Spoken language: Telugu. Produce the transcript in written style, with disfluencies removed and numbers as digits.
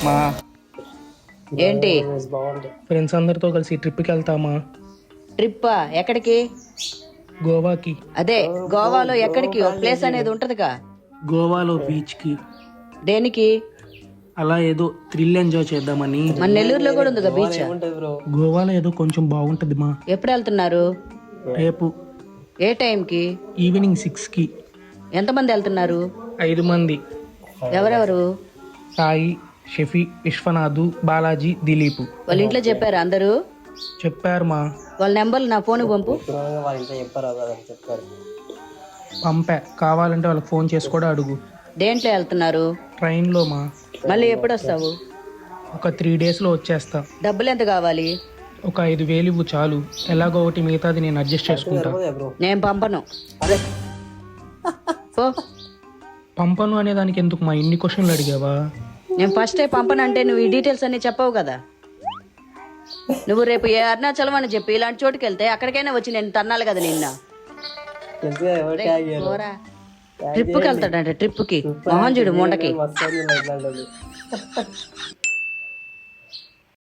మా ఏంటి ఫ్రెండ్స్ అందరితో కలిసి ట్రిప్కి వెళ్తామా? ట్రిప్పా? ఎక్కడికి? గోవాకి. అదే గోవాలో ఎక్కడికి? ఒక ప్లేస్ అనేది ఉంటదిగా. గోవాలో బీచ్కి. దేనికి? అలా ఏదో థ్రిల్ ఎంజాయ్ చేద్దామని. మన నెల్లూరులో కూడా ఉందిగా బీచ్. గోవాలో ఏదో కొంచెం బాగుంటది మా. ఎప్పుడు వెళ్తున్నారు? రేపు ఏ టైంకి? ఈవినింగ్ 6కి. ఎంతమంది వెళ్తున్నారు? 5 మంది. ఎవరెవరు? సాయి, షఫీ, విశ్వనాథ్, బాలాజీ, దిలీప్. వాళ్ళ ఇంట్లో చెప్పారు అందరూ? చెప్పారు మా. వాళ్ళ నెంబర్లు నా ఫోన్ పంపు. పంపా. కావాలంటే వాళ్ళకి ఫోన్ చేసి కూడా అడుగు. దేంట్లో వెళ్తున్నారు? ట్రైన్లో మా. మళ్ళీ ఎప్పుడు వస్తావు? ఒక 3 డేస్లో వచ్చేస్తా. డబ్బులు ఎంత కావాలి? ఒక 5,000 ఇవ్వు చాలు. ఎలాగో ఒకటి మిగతాది నేను అడ్జస్ట్ చేసుకుంటా. నేను పంపను. పో. పంపను అనే దానికి ఎందుకు మా ఇన్ని క్వశ్చన్లు అడిగావా? నేను ఫస్టే పంపను అంటే నువ్వు ఈ డీటెయిల్స్ అన్ని చెప్పవు కదా. నువ్వు రేపు ఏ అరుణాచలం అని చెప్పి ఇలాంటి చోటుకి వెళ్తే అక్కడికైనా వచ్చి నేను తన్నాలి కదా నిన్న. ట్రిప్కి వెళ్తాడంటే ట్రిప్కి మొహం చూడు ముండకి.